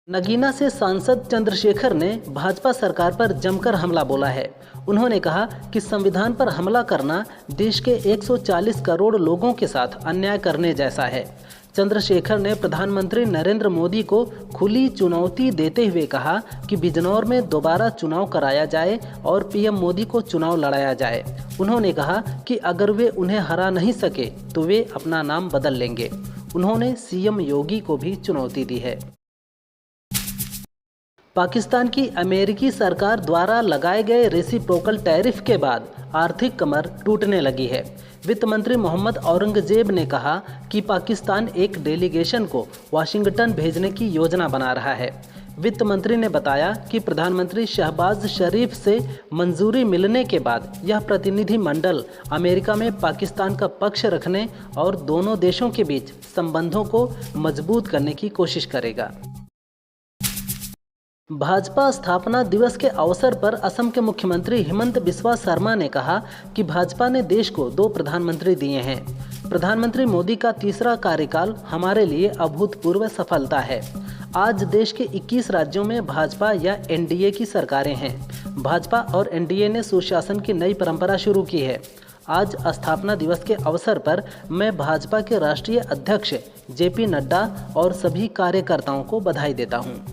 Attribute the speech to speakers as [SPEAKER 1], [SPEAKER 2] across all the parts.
[SPEAKER 1] नगीना से सांसद चंद्रशेखर ने भाजपा सरकार पर जमकर हमला बोला है। उन्होंने कहा कि संविधान पर हमला करना देश के 140 करोड़ लोगों के साथ अन्याय करने जैसा है। चंद्रशेखर ने प्रधानमंत्री नरेंद्र मोदी को खुली चुनौती देते हुए कहा कि बिजनौर में दोबारा चुनाव कराया जाए और पीएम मोदी को चुनाव लड़ाया जाए। उन्होंने कहा कि अगर वे उन्हें हरा नहीं सके तो वे अपना नाम बदल लेंगे। उन्होंने सीएम योगी को भी चुनौती दी है। पाकिस्तान की अमेरिकी सरकार द्वारा लगाए गए रेसिप्रोकल टैरिफ के बाद आर्थिक कमर टूटने लगी है। वित्त मंत्री मोहम्मद औरंगजेब ने कहा कि पाकिस्तान एक डेलीगेशन को वाशिंगटन भेजने की योजना बना रहा है। वित्त मंत्री ने बताया कि प्रधानमंत्री शहबाज शरीफ से मंजूरी मिलने के बाद यह प्रतिनिधि मंडल अमेरिका में पाकिस्तान का पक्ष रखने और दोनों देशों के बीच संबंधों को मजबूत करने की कोशिश करेगा। भाजपा स्थापना दिवस के अवसर पर असम के मुख्यमंत्री हिमंत बिस्वा शर्मा ने कहा कि भाजपा ने देश को 2 प्रधानमंत्री दिए हैं। प्रधानमंत्री मोदी का तीसरा कार्यकाल हमारे लिए अभूतपूर्व सफलता है। आज देश के 21 राज्यों में भाजपा या एनडीए की सरकारें हैं। भाजपा और एनडीए ने सुशासन की नई परंपरा शुरू की है। आज स्थापना दिवस के अवसर पर मैं भाजपा के राष्ट्रीय अध्यक्ष जेपी नड्डा और सभी कार्यकर्ताओं को बधाई देता हूँ।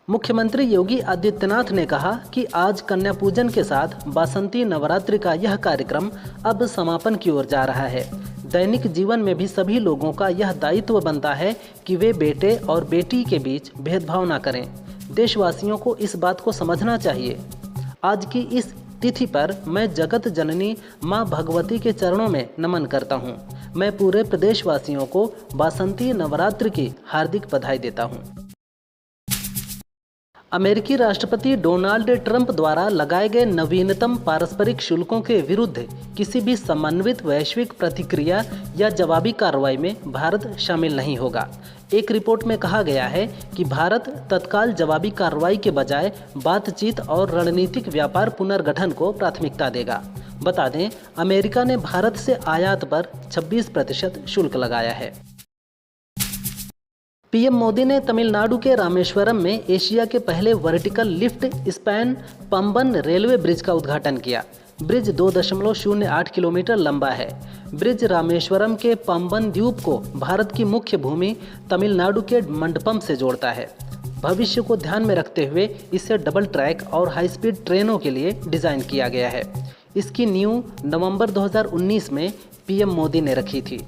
[SPEAKER 1] मुख्यमंत्री योगी आदित्यनाथ ने कहा कि आज कन्या पूजन के साथ बासंती नवरात्रि का यह कार्यक्रम अब समापन की ओर जा रहा है। दैनिक जीवन में भी सभी लोगों का यह दायित्व बनता है कि वे बेटे और बेटी के बीच भेदभाव न करें। देशवासियों को इस बात को समझना चाहिए। आज की इस तिथि पर मैं जगत जननी मां भगवती के चरणों में नमन करता हूं। मैं पूरे प्रदेशवासियों को बासंती नवरात्रि की हार्दिक बधाई देता हूं। अमेरिकी राष्ट्रपति डोनाल्ड ट्रंप द्वारा लगाए गए नवीनतम पारस्परिक शुल्कों के विरुद्ध किसी भी समन्वित वैश्विक प्रतिक्रिया या जवाबी कार्रवाई में भारत शामिल नहीं होगा। एक रिपोर्ट में कहा गया है कि भारत तत्काल जवाबी कार्रवाई के बजाय बातचीत और रणनीतिक व्यापार पुनर्गठन को प्राथमिकता देगा। बता दें, अमेरिका ने भारत से आयात पर 26% शुल्क लगाया है। पीएम मोदी ने तमिलनाडु के रामेश्वरम में एशिया के पहले vertical lift span Pamban railway bridge का उद्घाटन किया। ब्रिज 2.08 किलोमीटर लंबा है। ब्रिज रामेश्वरम के पंबन द्वीप को भारत की मुख्य भूमि तमिलनाडु के मंडपम से जोड़ता है। भविष्य को ध्यान में रखते हुए इसे डबल ट्रैक और हाई स्पीड ट्रेनों के लिए डिज़ाइन किया गया है। इसकी नींव नवंबर 2019 में पीएम मोदी ने रखी थी।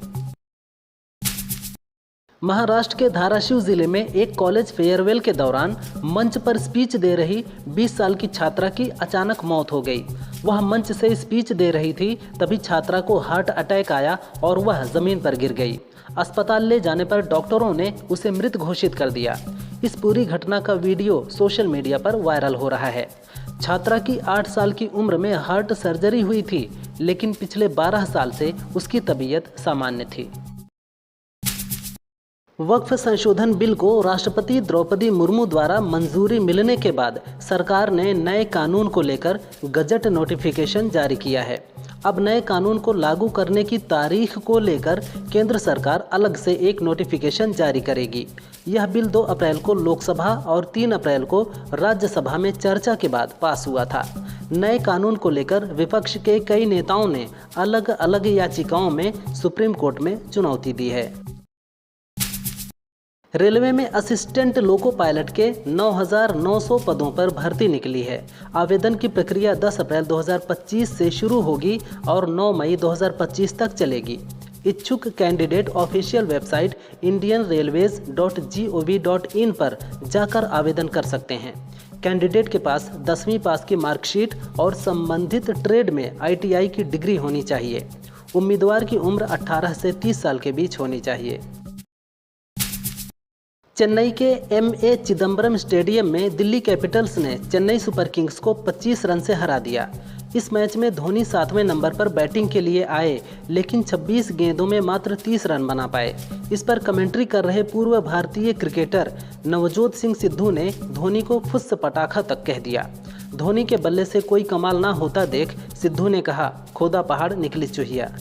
[SPEAKER 1] महाराष्ट्र के धाराशिव जिले में एक कॉलेज फेयरवेल के दौरान मंच पर स्पीच दे रही 20 साल की छात्रा की अचानक मौत हो गई। वह मंच से स्पीच दे रही थी, तभी छात्रा को हार्ट अटैक आया और वह जमीन पर गिर गई। अस्पताल ले जाने पर डॉक्टरों ने उसे मृत घोषित कर दिया। इस पूरी घटना का वीडियो सोशल मीडिया पर वायरल हो रहा है। छात्रा की 8 साल की उम्र में हार्ट सर्जरी हुई थी, लेकिन पिछले 12 साल से उसकी तबीयत सामान्य थी। वक्फ संशोधन बिल को राष्ट्रपति द्रौपदी मुर्मू द्वारा मंजूरी मिलने के बाद सरकार ने नए कानून को लेकर गजट नोटिफिकेशन जारी किया है। अब नए कानून को लागू करने की तारीख को लेकर केंद्र सरकार अलग से एक नोटिफिकेशन जारी करेगी। यह बिल 2 अप्रैल को लोकसभा और 3 अप्रैल को राज्यसभा में चर्चा के बाद पास हुआ था। नए कानून को लेकर विपक्ष के कई नेताओं ने अलग अलग याचिकाओं में सुप्रीम कोर्ट में चुनौती दी है। रेलवे में असिस्टेंट लोको पायलट के 9,900 पदों पर भर्ती निकली है। आवेदन की प्रक्रिया 10 अप्रैल 2025 से शुरू होगी और 9 मई 2025 तक चलेगी। इच्छुक कैंडिडेट ऑफिशियल वेबसाइट indianrailways.gov.in पर जाकर आवेदन कर सकते हैं। कैंडिडेट के पास 10वीं पास की मार्कशीट और संबंधित ट्रेड में ITI की डिग्री होनी चाहिए। उम्मीदवार की उम्र 18 से 30 साल के बीच होनी चाहिए। चेन्नई के MA चिदम्बरम स्टेडियम में दिल्ली कैपिटल्स ने चेन्नई सुपर किंग्स को 25 रन से हरा दिया। इस मैच में धोनी 7वें नंबर पर बैटिंग के लिए आए, लेकिन 26 गेंदों में मात्र 30 रन बना पाए। इस पर कमेंट्री कर रहे पूर्व भारतीय क्रिकेटर नवजोत सिंह सिद्धू ने धोनी को फुस्स पटाखा तक कह दिया। धोनी के बल्ले से कोई कमाल ना होता देख सिद्धू ने कहा, खोदा पहाड़ निकली चूहिया।